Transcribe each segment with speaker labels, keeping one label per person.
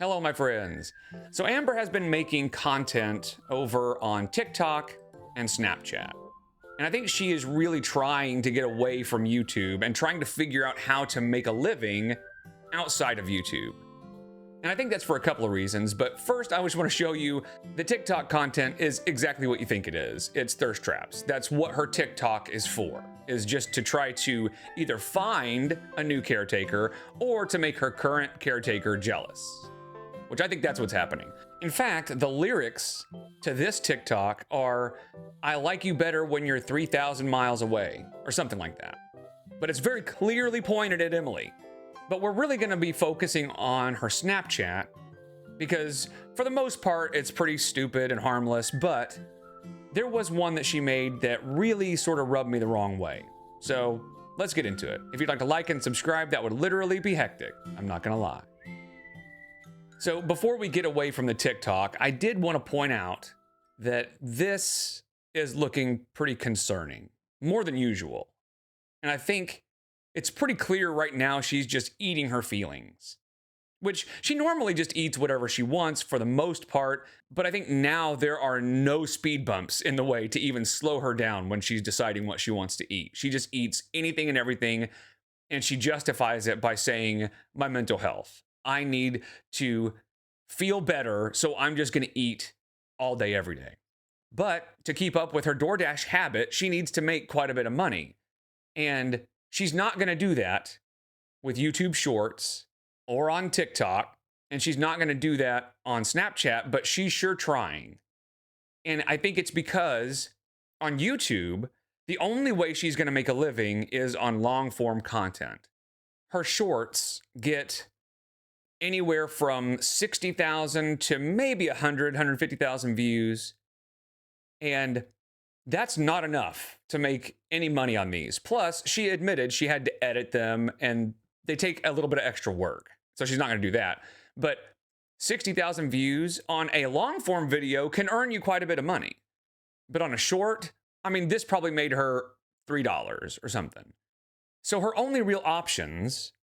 Speaker 1: Hello, my friends. So Amber has been making content over on TikTok and Snapchat. And I think she is really trying to get away from YouTube and trying to figure out how to make a living outside of YouTube. And I think that's for a couple of reasons. But first, I just want to show you the TikTok content is exactly what you think it is. It's thirst traps. That's what her TikTok is for, is just to try to either find a new caretaker or to make her current caretaker jealous, which I think that's what's happening. In fact, the lyrics to this TikTok are, "I like you better when you're 3,000 miles away," or something like that. But it's very clearly pointed at Emily. But we're really gonna be focusing on her Snapchat because for the most part, it's pretty stupid and harmless, but there was one that she made that really sort of rubbed me the wrong way. So let's get into it. If you'd like to like and subscribe, that would literally be hectic. I'm not gonna lie. So before we get away from the TikTok, I did want to point out that this is looking pretty concerning, more than usual. And I think it's pretty clear right now she's just eating her feelings, which she normally just eats whatever she wants for the most part. But I think now there are no speed bumps in the way to even slow her down when she's deciding what she wants to eat. She just eats anything and everything. And she justifies it by saying, my mental health. I need to feel better, so I'm just going to eat all day, every day. But to keep up with her DoorDash habit, she needs to make quite a bit of money. And she's not going to do that with YouTube Shorts or on TikTok. And she's not going to do that on Snapchat, but she's sure trying. And I think it's because on YouTube, the only way she's going to make a living is on long form content. Her shorts get anywhere from 60,000 to maybe 100, 150,000 views. And that's not enough to make any money on these. Plus, she admitted she had to edit them and they take a little bit of extra work. So she's not going to do that. But 60,000 views on a long form video can earn you quite a bit of money. But on a short, I mean, this probably made her $3 or something. So her only real options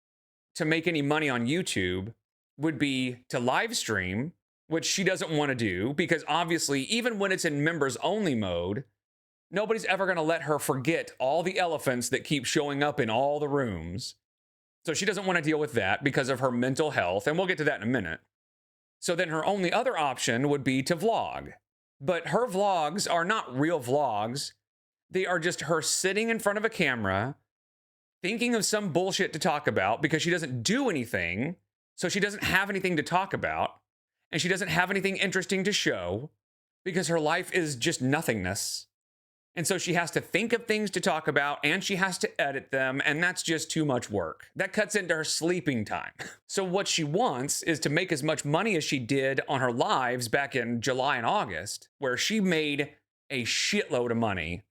Speaker 1: to make any money on YouTube would be to live stream, which she doesn't want to do because obviously, even when it's in members only mode, nobody's ever going to let her forget all the elephants that keep showing up in all the rooms. So she doesn't want to deal with that because of her mental health. And we'll get to that in a minute. So then her only other option would be to vlog. But her vlogs are not real vlogs. They are just her sitting in front of a camera, thinking of some bullshit to talk about because she doesn't do anything. So she doesn't have anything to talk about. And she doesn't have anything interesting to show because her life is just nothingness. And so she has to think of things to talk about and she has to edit them. And that's just too much work. That cuts into her sleeping time. So what she wants is to make as much money as she did on her lives back in July and August, where she made a shitload of money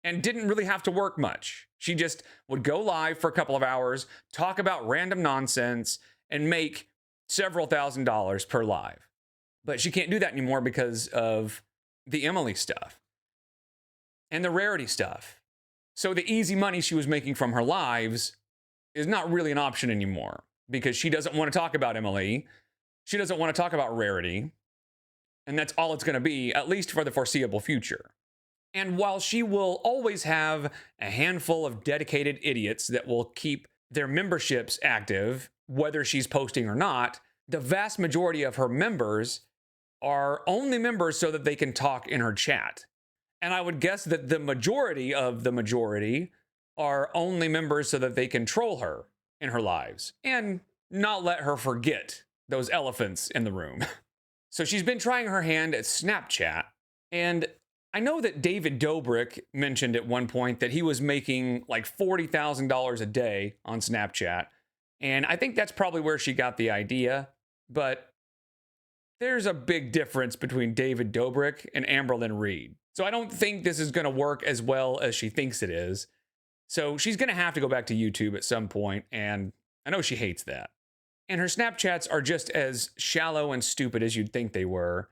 Speaker 1: and didn't really have to work much. She just would go live for a couple of hours, talk about random nonsense, and make several $1,000s per live. But she can't do that anymore because of the Emily stuff and the Rarity stuff. So the easy money she was making from her lives is not really an option anymore because she doesn't want to talk about Emily. She doesn't want to talk about Rarity. And that's all it's going to be, at least for the foreseeable future. And while she will always have a handful of dedicated idiots that will keep their memberships active, whether she's posting or not, the vast majority of her members are only members so that they can talk in her chat. And I would guess that the majority of the majority are only members so that they can troll her in her lives and not let her forget those elephants in the room. So she's been trying her hand at Snapchat. And I know that David Dobrik mentioned at one point that he was making like $40,000 a day on Snapchat. And I think that's probably where she got the idea. But there's a big difference between David Dobrik and Amberlynn Reed. So I don't think this is going to work as well as she thinks it is. So she's going to have to go back to YouTube at some point, and I know she hates that. And her Snapchats are just as shallow and stupid as you'd think they were.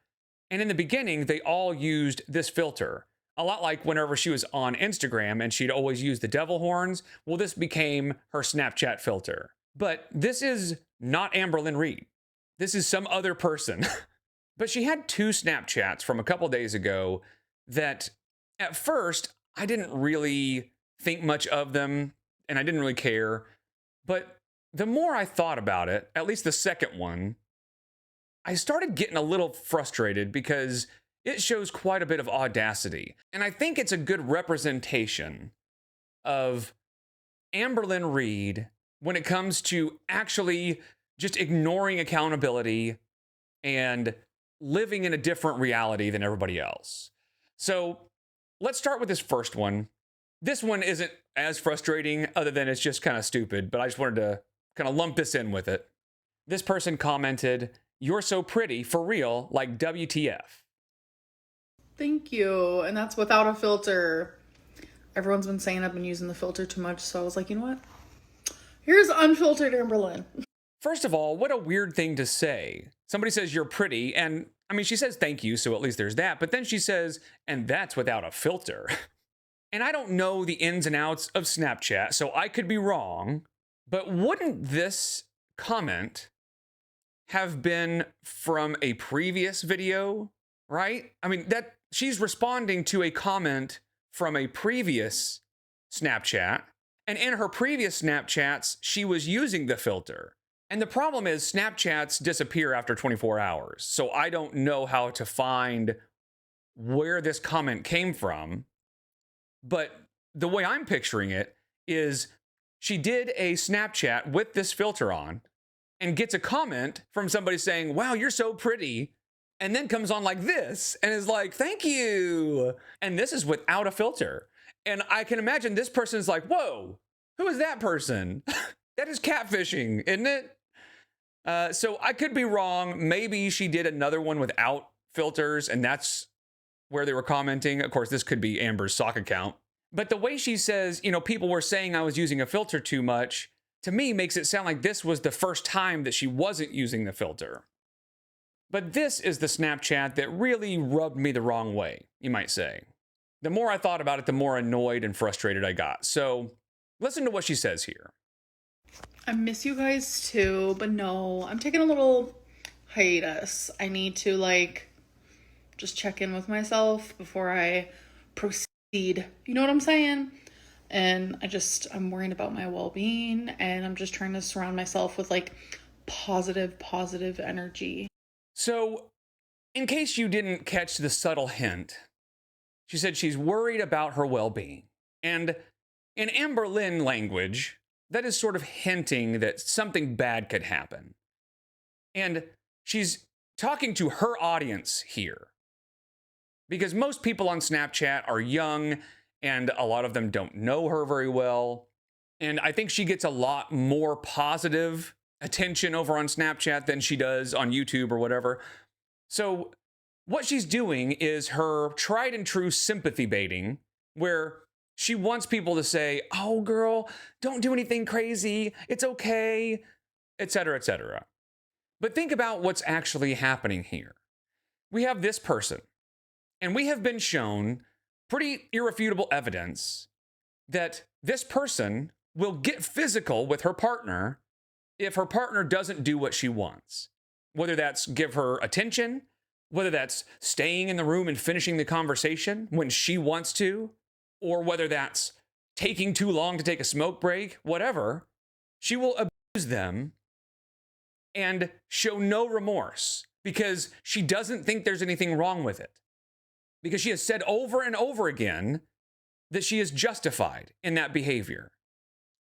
Speaker 1: And in the beginning, they all used this filter. A lot like whenever she was on Instagram and she'd always use the devil horns. Well, this became her Snapchat filter. But this is not Amberlynn Reed. this is some other person. But she had two Snapchats from a couple days ago that at first I didn't really think much of them and I didn't really care. But the more I thought about it, at least the second one, I started getting a little frustrated because it shows quite a bit of audacity. And I think it's a good representation of Amberlynn Reid when it comes to actually just ignoring accountability and living in a different reality than everybody else. So let's start with this first one. This one isn't as frustrating other than it's just kind of stupid, but I just wanted to kind of lump this in with it. This person commented, "You're so pretty, for real, like WTF."
Speaker 2: Thank you. And that's without a filter. Everyone's been saying I've been using the filter too much, so I was like, you know what? Here's unfiltered Amberlynn.
Speaker 1: First of all, what a weird thing to say. Somebody says you're pretty, and I mean, she says thank you, so at least there's that, but then she says, and that's without a filter. And I don't know the ins and outs of Snapchat, so I could be wrong, but wouldn't this comment have been from a previous video, right? I mean, that she's responding to a comment from a previous Snapchat, and in her previous Snapchats, she was using the filter. And the problem is Snapchats disappear after 24 hours, so I don't know how to find where this comment came from. But the way I'm picturing it is she did a Snapchat with this filter on and gets a comment from somebody saying, "Wow, you're so pretty," and then comes on like this and is like, "Thank you." And this is without a filter. And I can imagine this person is like, "Whoa, who is that person?" That is catfishing, isn't it? So I could be wrong. Maybe she did another one without filters and that's where they were commenting. Of course, this could be Amber's sock account. But the way she says, you know, people were saying I was using a filter too much, to me makes it sound like this was the first time that she wasn't using the filter. But this is the Snapchat that really rubbed me the wrong way, you might say. The more I thought about it, the more annoyed and frustrated I got. So listen to what she says here.
Speaker 2: I miss you guys too, but no, I'm taking a little hiatus. I need to just check in with myself before I proceed. You know what I'm saying? And I'm worrying about my well-being, and I'm just trying to surround myself with positive energy.
Speaker 1: So in case you didn't catch the subtle hint, she said she's worried about her well-being. And in Amberlynn language, that is sort of hinting that something bad could happen. And she's talking to her audience here. Because most people on Snapchat are young, and a lot of them don't know her very well. And I think she gets a lot more positive attention over on Snapchat than she does on YouTube or whatever. So what she's doing is her tried and true sympathy baiting, where she wants people to say, "Oh, girl, don't do anything crazy. It's okay," etc., etc. But think about what's actually happening here. We have this person, and we have been shown pretty irrefutable evidence that this person will get physical with her partner if her partner doesn't do what she wants. Whether that's give her attention, whether that's staying in the room and finishing the conversation when she wants to, or whether that's taking too long to take a smoke break, whatever, she will abuse them and show no remorse because she doesn't think there's anything wrong with it. Because she has said over and over again that she is justified in that behavior.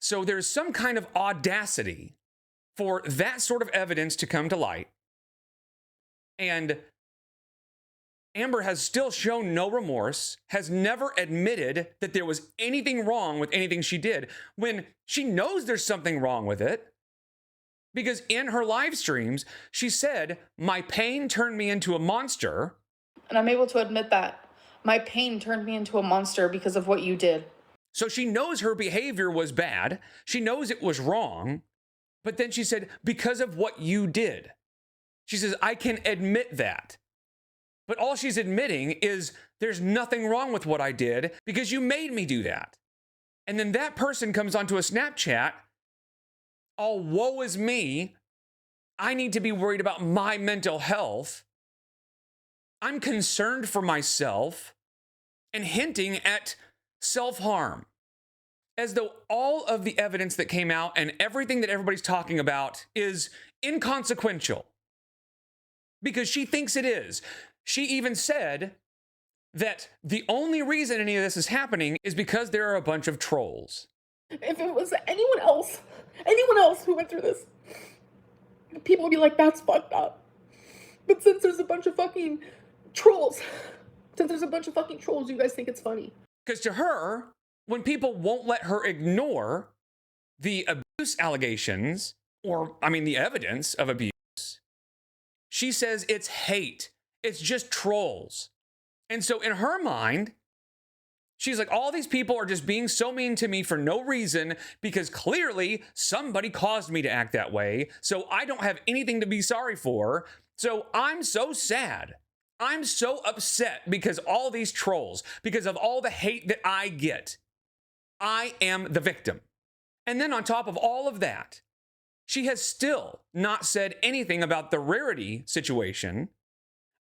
Speaker 1: So there's some kind of audacity for that sort of evidence to come to light. And Amber has still shown no remorse, has never admitted that there was anything wrong with anything she did when she knows there's something wrong with it. Because in her live streams, she said, "My pain turned me into a monster."
Speaker 2: And I'm able to admit that. My pain turned me into a monster because of what you did.
Speaker 1: So she knows her behavior was bad. She knows it was wrong. But then she said, "Because of what you did." She says, "I can admit that." But all she's admitting is there's nothing wrong with what I did because you made me do that. And then that person comes onto a Snapchat, all woe is me. I need to be worried about my mental health. I'm concerned for myself and hinting at self-harm, as though all of the evidence that came out and everything that everybody's talking about is inconsequential, because she thinks it is. She even said that the only reason any of this is happening is because there are a bunch of trolls.
Speaker 3: If it was anyone else who went through this, people would be like, that's fucked up. But since there's a bunch of fucking trolls, you guys think it's funny.
Speaker 1: Because to her, when people won't let her ignore the abuse allegations, or the evidence of abuse, she says it's hate. It's just trolls. And so in her mind, she's like, all these people are just being so mean to me for no reason, because clearly somebody caused me to act that way. So I don't have anything to be sorry for. So I'm so sad. I'm so upset because all these trolls, because of all the hate that I get. I am the victim. And then on top of all of that, she has still not said anything about the Rarity situation,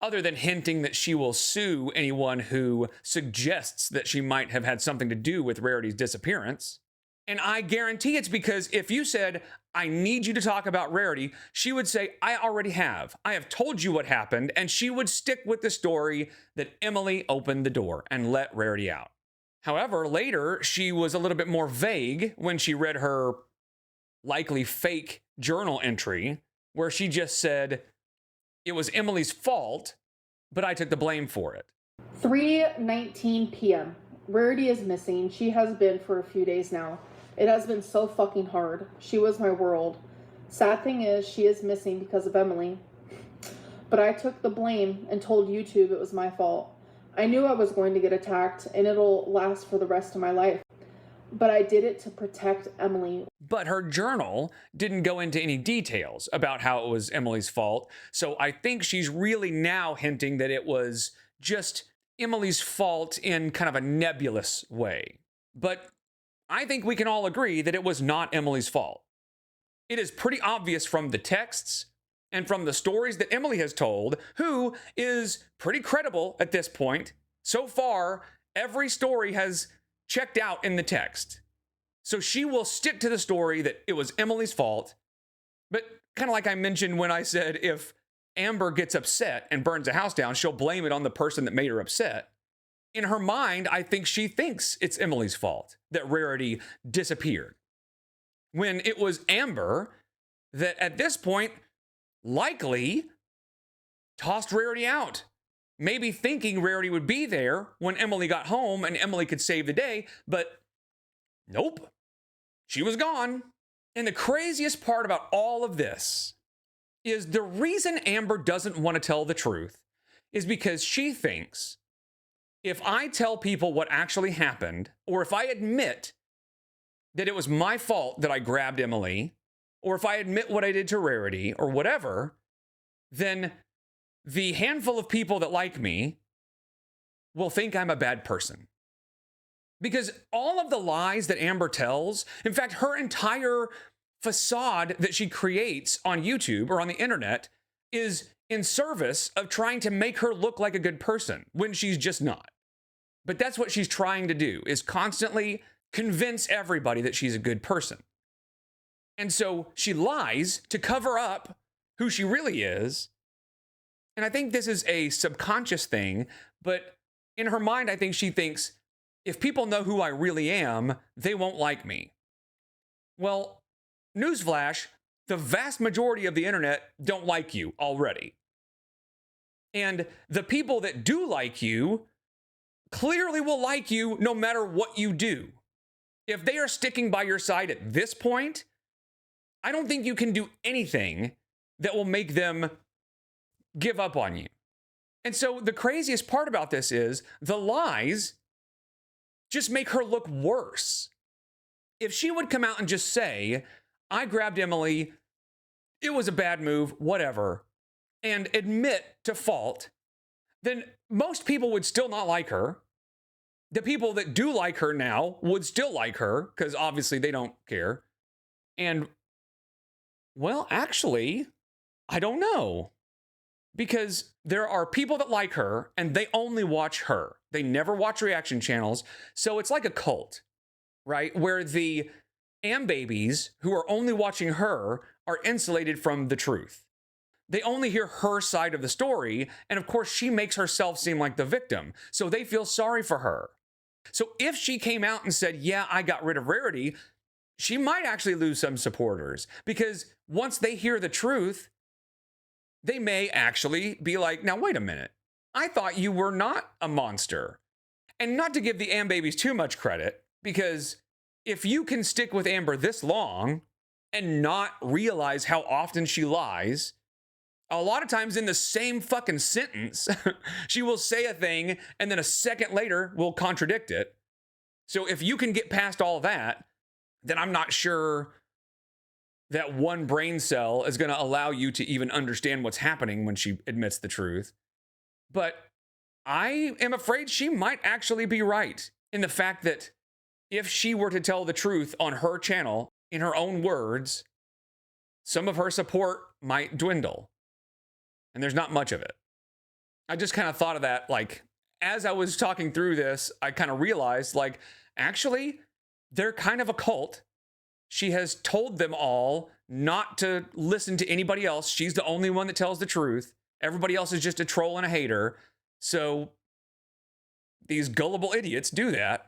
Speaker 1: other than hinting that she will sue anyone who suggests that she might have had something to do with Rarity's disappearance. And I guarantee it's because if you said, I need you to talk about Rarity, she would say, I already have. I have told you what happened. And she would stick with the story that Emily opened the door and let Rarity out. However, later, she was a little bit more vague when she read her likely fake journal entry, where she just said, it was Emily's fault, but I took the blame for it.
Speaker 3: 3:19 p.m. Rarity is missing. She has been for a few days now. It has been so fucking hard. She was my world. Sad thing is, she is missing because of Emily. But I took the blame and told YouTube it was my fault. I knew I was going to get attacked and it'll last for the rest of my life. But I did it to protect Emily.
Speaker 1: But her journal didn't go into any details about how it was Emily's fault. So I think she's really now hinting that it was just Emily's fault in kind of a nebulous way. But I think we can all agree that it was not Emily's fault. It is pretty obvious from the texts and from the stories that Emily has told, who is pretty credible at this point. So far, every story has checked out in the text. So she will stick to the story that it was Emily's fault. But kind of like I mentioned when I said if Amber gets upset and burns a house down, she'll blame it on the person that made her upset. In her mind, I think she thinks it's Emily's fault that Rarity disappeared, when it was Amber that at this point likely tossed Rarity out. Maybe thinking Rarity would be there when Emily got home and Emily could save the day, but nope, she was gone. And the craziest part about all of this is the reason Amber doesn't want to tell the truth is because she thinks if I tell people what actually happened, or if I admit that it was my fault that I grabbed Emily, or if I admit what I did to Rarity or whatever, then the handful of people that like me will think I'm a bad person. Because all of the lies that Amber tells, in fact, her entire facade that she creates on YouTube or on the internet is in service of trying to make her look like a good person when she's just not. But that's what she's trying to do, is constantly convince everybody that she's a good person. And so she lies to cover up who she really is. And I think this is a subconscious thing, but in her mind, I think she thinks, if people know who I really am, they won't like me. Well, newsflash, the vast majority of the internet don't like you already. And the people that do like you clearly will like you no matter what you do. If they are sticking by your side at this point, I don't think you can do anything that will make them give up on you. And so the craziest part about this is the lies just make her look worse. If she would come out and just say, I grabbed Emily, it was a bad move, whatever, and admit to fault, then most people would still not like her. The people that do like her now would still like her, because obviously they don't care. And, well, actually, I don't know. Because there are people that like her and they only watch her. They never watch reaction channels. So it's like a cult, right? Where the babies who are only watching her are insulated from the truth. They only hear her side of the story. And of course, she makes herself seem like the victim. So they feel sorry for her. So if she came out and said, yeah, I got rid of Rarity, she might actually lose some supporters. Because once they hear the truth, they may actually be like, now, wait a minute. I thought you were not a monster. And not to give the babies too much credit, because if you can stick with Amber this long and not realize how often she lies, a lot of times in the same fucking sentence, she will say a thing and then a second later will contradict it. So if you can get past all that, then I'm not sure that one brain cell is going to allow you to even understand what's happening when she admits the truth. But I am afraid she might actually be right in the fact that if she were to tell the truth on her channel, in her own words, some of her support might dwindle. And there's not much of it. I just kind of thought of that, like, as I was talking through this, I kind of realized, like, actually, they're kind of a cult. She has told them all not to listen to anybody else. She's the only one that tells the truth. Everybody else is just a troll and a hater. So these gullible idiots do that.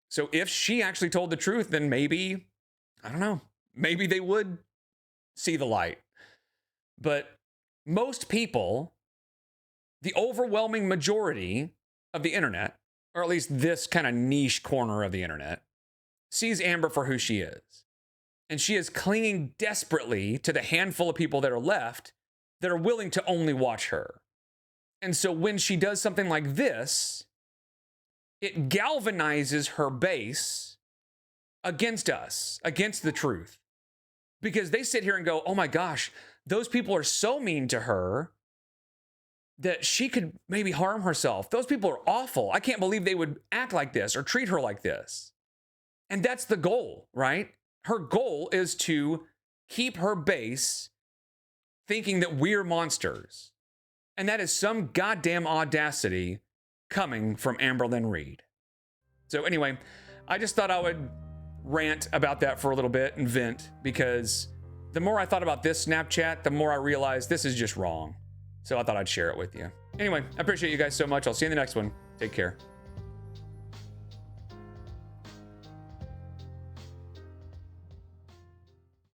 Speaker 1: So if she actually told the truth, then maybe, I don't know, maybe they would see the light. But most people, the overwhelming majority of the internet, or at least this kind of niche corner of the internet, sees Amber for who she is. And she is clinging desperately to the handful of people that are left that are willing to only watch her. And so when she does something like this, it galvanizes her base against us, against the truth. Because they sit here and go, oh my gosh, those people are so mean to her that she could maybe harm herself. Those people are awful. I can't believe they would act like this or treat her like this. And that's the goal, right? Her goal is to keep her base thinking that we're monsters. And that is some goddamn audacity coming from Amberlynn Reid. So anyway, I just thought I would rant about that for a little bit and vent, because the more I thought about this Snapchat, the more I realized this is just wrong. So I thought I'd share it with you. Anyway, I appreciate you guys so much. I'll see you in the next one. Take care.